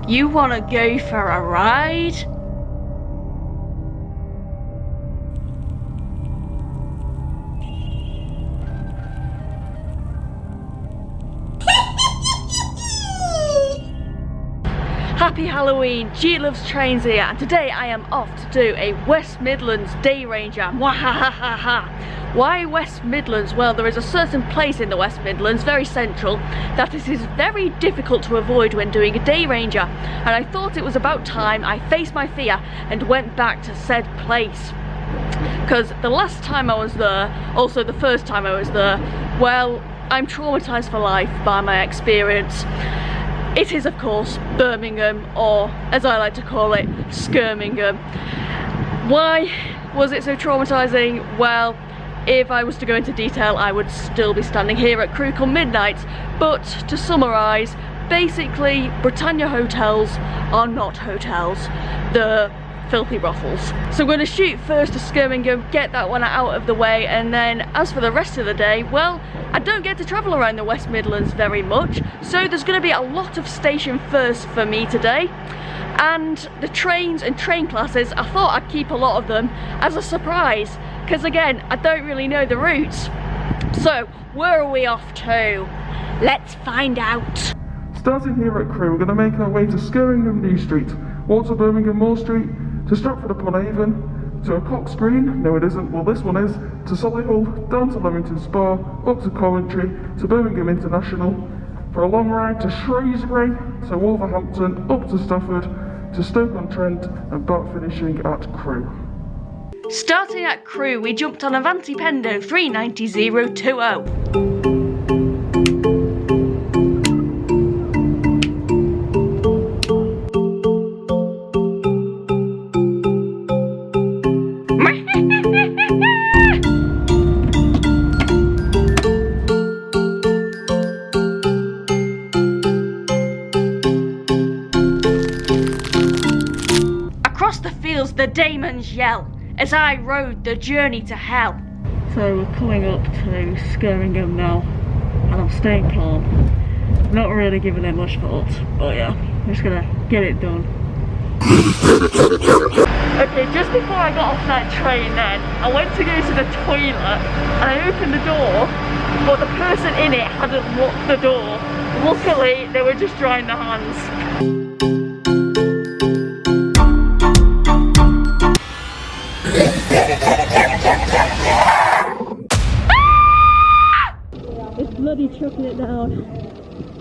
You wanna go for a ride? Happy Halloween, G Loves Trains here, and today I am off to do a West Midlands Day Ranger. Mwahahaha. Why West Midlands? Well, there is a certain place in the West Midlands, very central, that it is very difficult to avoid when doing a Day Ranger, and I thought it was about time I faced my fear and went back to said place. Because the last time I was there, also the first time I was there, well, I'm traumatised for life by my experience. It is, of course, Birmingham, or as I like to call it, Skirmingham. Why was it so traumatising? Well, if I was to go into detail, I would still be standing here at Crewe come midnight. But to summarise, basically, Britannia hotels are not hotels. They're filthy brothels. So I'm going to shoot first to Skirmingham, get that one out of the way, and then as for the rest of the day, well, I don't get to travel around the West Midlands very much, so there's going to be a lot of station firsts for me today. And the trains and train classes, I thought I'd keep a lot of them as a surprise, because again, I don't really know the routes. So, where are we off to? Let's find out. Starting here at Crewe, we're going to make our way to Skirmingham New Street, walk to Birmingham Moor Street, to Stratford-upon-Avon, to a Cox Green, no it isn't, well this one is, to Solihull, down to Leamington Spa, up to Coventry, to Birmingham International, for a long ride to Shrewsbury, to Wolverhampton, up to Stafford, to Stoke-on-Trent, and back finishing at Crewe. Starting at Crewe, we jumped on Avanti Pendo 390020. The Daemons yell as I rode the journey to hell. So we're coming up to Skirmingham now, and I'm staying calm. Not really giving it much thought, but yeah, I'm just gonna get it done. Okay, just before I got off that train then, I went to go to the toilet and I opened the door, but the person in it hadn't locked the door. Luckily, they were just drying their hands. It's bloody chucking it down.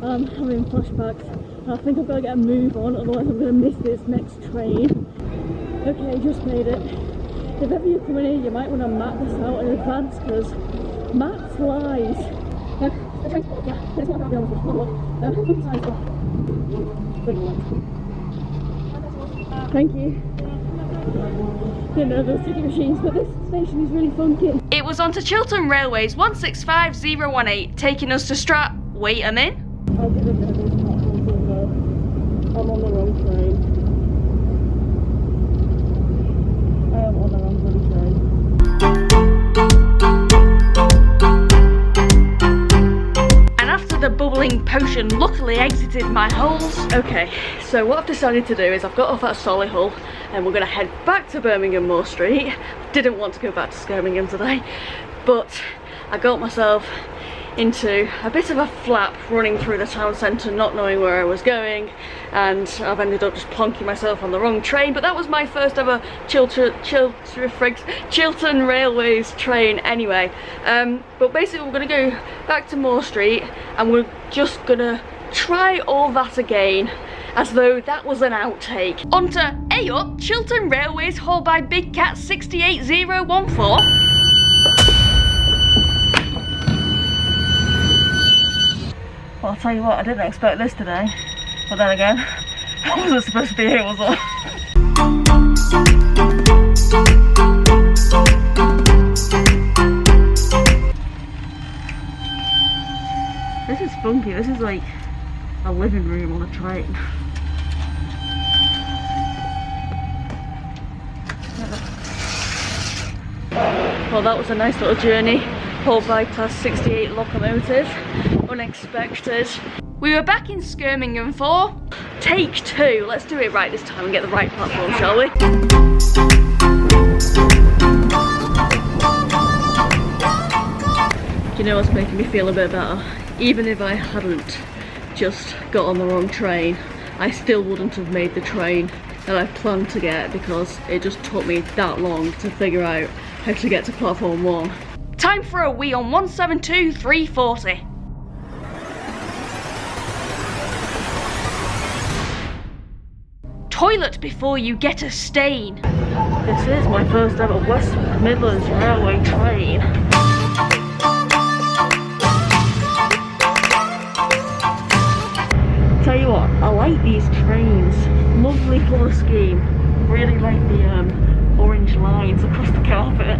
I'm having flashbacks. I think I've got to get a move on, otherwise I'm going to miss this next train. Okay, just made it. If ever you're coming in, you might want to map this out in advance, because map flies. Thank you. Didn't know those ticket machines, but this station is really funky. It was on to Chiltern Railways 165018, taking us to wait a minute. I didn't know those platforms were there. I'm on the wrong train. I am on the wrong bloody train. And after the bubbling potion luckily exited my holes. Okay, so what I've decided to do is I've got off at Solihull, and we're going to head back to Birmingham Moor Street. Didn't want to go back to Skirmingham today, but I got myself into a bit of a flap running through the town centre, not knowing where I was going, and I've ended up just plonking myself on the wrong train. But that was my first ever Chiltern Railways train anyway. But basically we're going to go back to Moor Street, and we're just going to try all that again, as though that was an outtake. Onto A up, Chiltern Railways hauled by Big Cat 68014. Well, I'll tell you what, I didn't expect this today. But then again, I wasn't supposed to be here, was I? This is funky, this is like a living room on a train. Well, that was a nice little journey, hauled by Class 68 locomotive, unexpected. We were back in Birmingham for take 2. Let's do it right this time and get the right platform, shall we? Do you know what's making me feel a bit better? Even if I hadn't just got on the wrong train, I still wouldn't have made the train that I planned to get because it just took me that long to figure out how to get to platform 1. Time for a wee on 172-340. Toilet before you get a stain. This is my first ever West Midlands Railway train. Tell you what, I like these trains. Lovely colour scheme. Really like the orange lines across the carpet.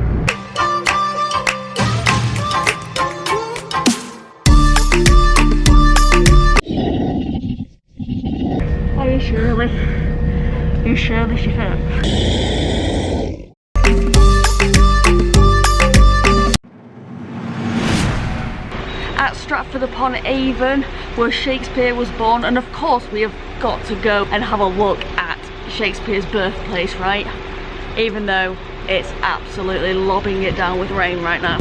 Are you surely? You surely she can. At Stratford-upon-Avon, where Shakespeare was born, and of course we have got to go and have a look at Shakespeare's birthplace, right? Even though it's absolutely lobbing it down with rain right now.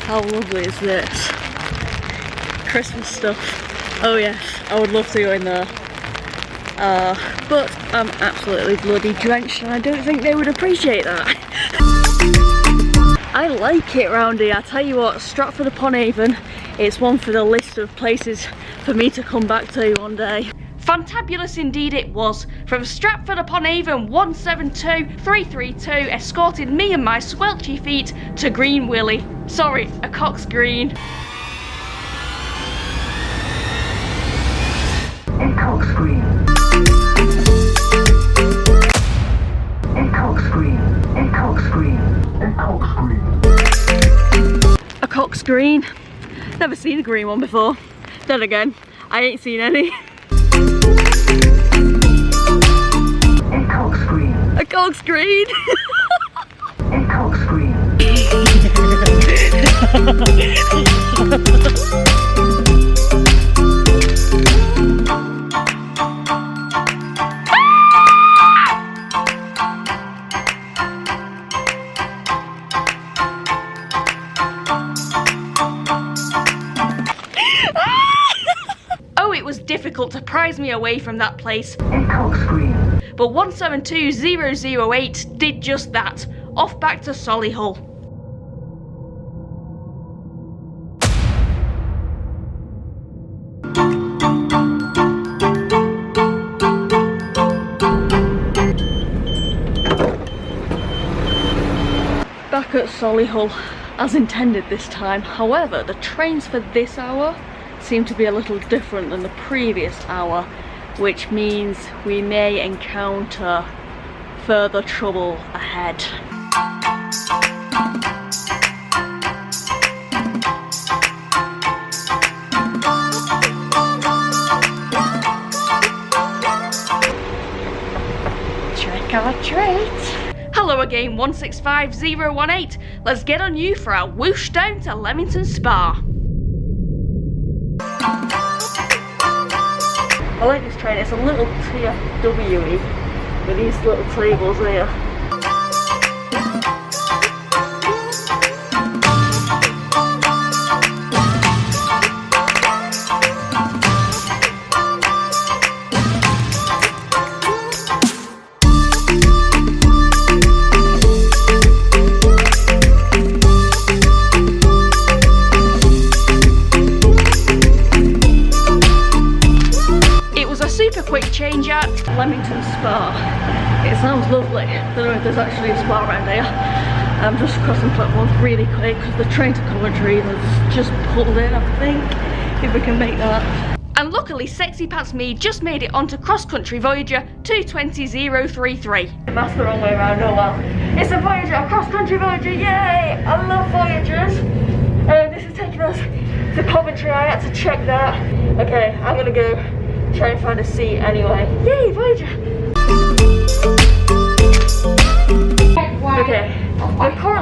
How lovely is this? Christmas stuff. Oh yes, I would love to go in there. But I'm absolutely bloody drenched and I don't think they would appreciate that. I like it round here. I tell you what, Stratford-upon-Avon, it's one for the list of places for me to come back to one day. Fantabulous indeed it was. From Stratford-upon-Avon 172-332 escorted me and my squelchy feet to Green Willie. Sorry, a Cox Green. A Cox Green. A Cox Green. A Cox Green. A Cox Green. A Cox Green? Never seen a green one before. Then again, I ain't seen any. A Cox Green. A Cox Green? A Cox Green. It was difficult to prise me away from that place. A Cox Green. But 172-008 did just that. Off back to Solihull. Back at Solihull, as intended this time. However, the trains for this hour seem to be a little different than the previous hour, which means we may encounter further trouble ahead. Trick or treat! Hello again, 165018. Let's get on you for our whoosh down to Leamington Spa. I like this train, it's a little TFW-y with these little tables here. Quick change at Leamington Spa. It sounds lovely. I don't know if there's actually a spa around here. I'm just crossing platforms really quick because the train to Coventry has just pulled in, I think, if we can make that. And luckily, Sexy Pants Me just made it onto Cross Country Voyager 220033. That's the wrong way around, oh well. It's a Voyager, a Cross Country Voyager, yay! I love Voyagers. This is taking us to Coventry, I had to check that. Okay, I'm gonna go try and find a seat anyway. Yay, Voyager!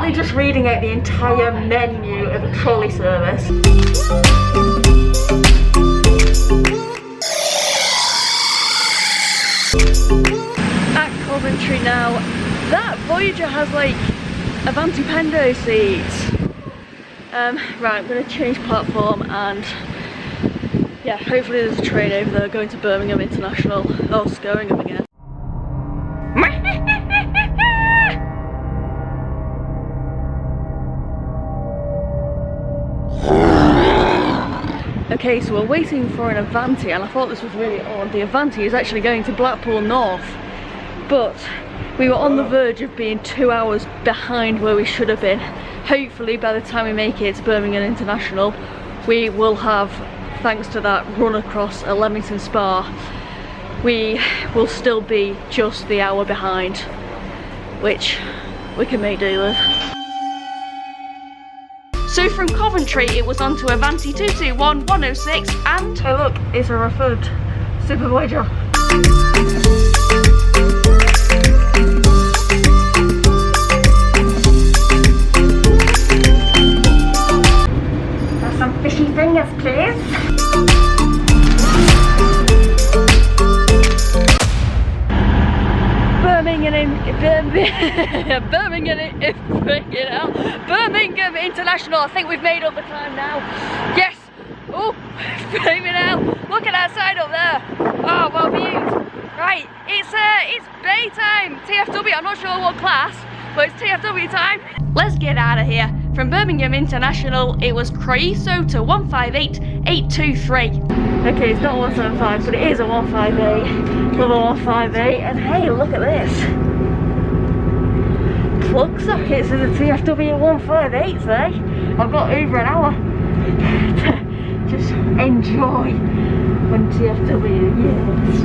literally just reading out the entire menu of the trolley service. At Coventry now, that Voyager has like Avanti Pendo seats. Right, I'm going to change platform and yeah, hopefully there's a train over there going to Birmingham International. Oh, Skirringham again. Okay, so we're waiting for an Avanti, and I thought this was really odd. The Avanti is actually going to Blackpool North, but we were on the verge of being 2 hours behind where we should have been. Hopefully by the time we make it to Birmingham International, we will have, thanks to that run across a Leamington Spa, we will still be just the hour behind, which we can make do with. So from Coventry it was on to Avanti 221 106 and... oh look, it's a referred Super Voyager. Have some fishy fingers please. Birmingham International. I think we've made up the time now. Yes. Oh, flaming out. Look at that sign up there. Oh, well viewed. Right, it's bay time. TFW. I'm not sure what class, but it's TFW time. Let's get out of here. From Birmingham International, it was Crewe to 158823. Okay, it's not 175, but it is a 158. Level 158, and hey, look at this. Plug sockets in the TFW 158, eh? I've got over an hour to just enjoy when TFW, yes.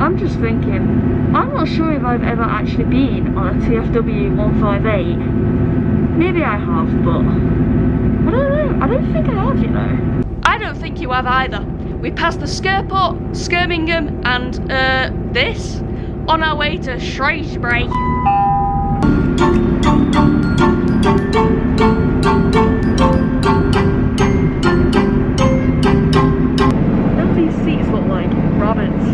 I'm just thinking, I'm not sure if I've ever actually been on a TFW 158. Maybe I have, but I don't know. I don't think I have, you know. I don't think you have either. We passed the Skirport, Skirmingham and this on our way to Shrewsbury. Don't these seats look like rabbits?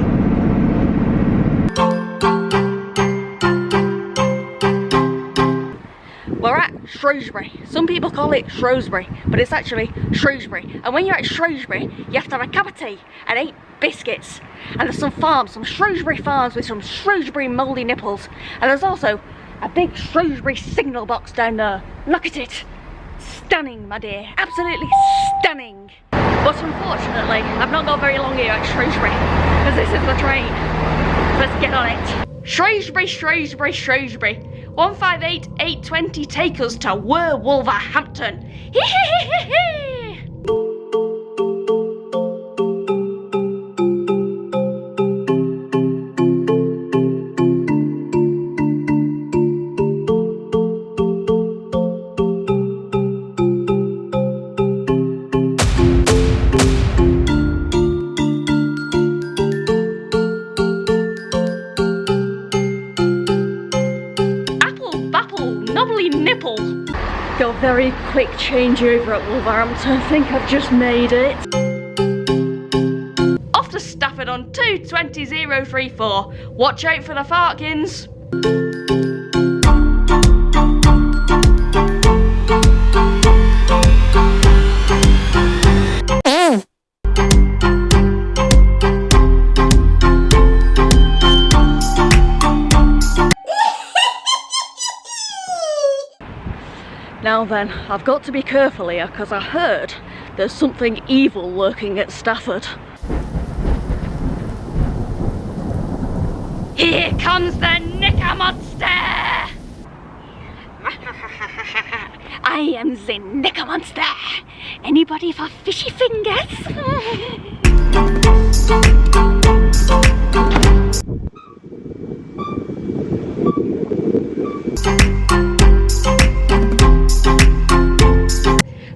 We're at Shrewsbury. Some people call it Shrewsbury, but it's actually Shrewsbury. And when you're at Shrewsbury, you have to have a cup of tea and 8 biscuits. And there's some farms, some Shrewsbury farms with some Shrewsbury mouldy nipples. And there's also a big Shrewsbury signal box down there. Look at it. Stunning, my dear. Absolutely stunning. But unfortunately, I've not got very long here at Shrewsbury, because this is the train. Let's get on it. Shrewsbury, Shrewsbury, Shrewsbury. 158820 take us to Wolverhampton. Hee hee hee hee hee. Got a very quick changeover at Wolverhampton. I think I've just made it. Off to Stafford on 220034. Watch out for the Farkins. Now then, I've got to be careful here because I heard there's something evil lurking at Stafford. Here comes the Knicker Monster! I am the Knicker Monster! Anybody for fishy fingers?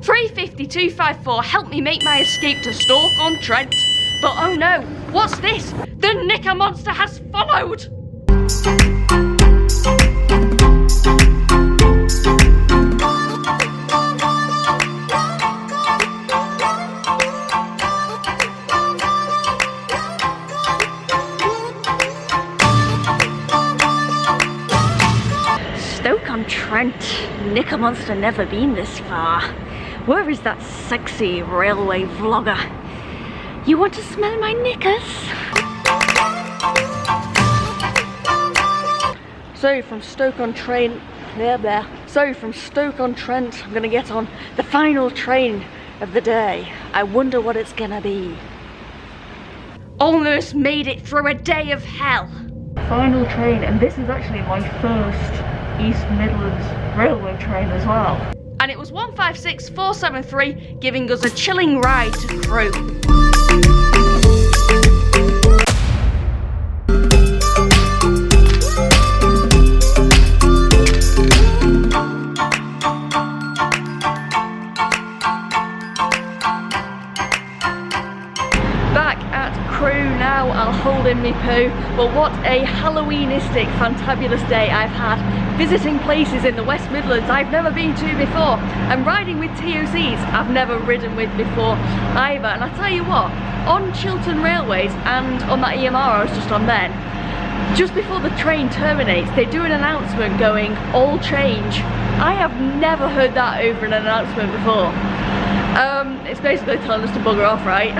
$350-254, help me make my escape to Stoke-on-Trent. But oh no, what's this? The Knicker monster has followed! Stoke-on-Trent. Knicker monster never been this far. Where is that sexy railway vlogger? You want to smell my knickers? So from Stoke-on-Trent, from Stoke-on-Trent, I'm gonna get on the final train of the day. I wonder what it's gonna be. Almost made it through a day of hell. Final train, and this is actually my first East Midlands Railway train as well. And it was 156473, giving us a chilling ride to Crewe. Now I'll hold in me poo, but what a Halloweenistic, fantabulous day I've had visiting places in the West Midlands I've never been to before, and riding with TOCs I've never ridden with before either. And I tell you what, on Chiltern Railways and on that EMR I was just on then, just before the train terminates, they do an announcement going, all change. I have never heard that over an announcement before. It's basically telling us to bugger off, right?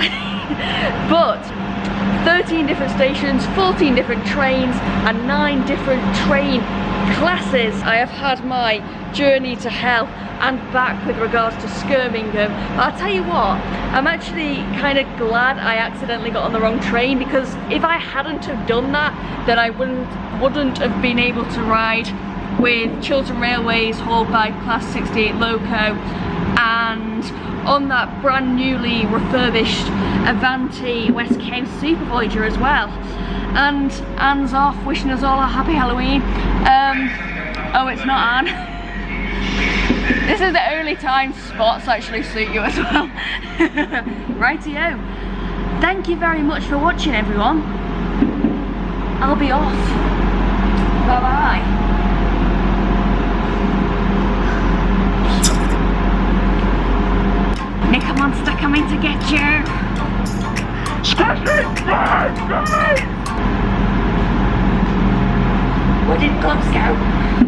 But 13 different stations, 14 different trains, and 9 different train classes. I have had my journey to hell and back with regards to Skirmingham. But I'll tell you what, I'm actually kind of glad I accidentally got on the wrong train, because if I hadn't have done that, then I wouldn't have been able to ride with Chiltern Railways hauled by Class 68 Loco, and on that brand newly refurbished Avanti West Coast Super Voyager as well. And Anne's off wishing us all a happy Halloween. Oh, it's not Anne. This is the only time spots actually suit you as well. Rightio. Thank you very much for watching, everyone. I'll be off. Bye bye. Knicker monster coming to get you! Where did gloves go?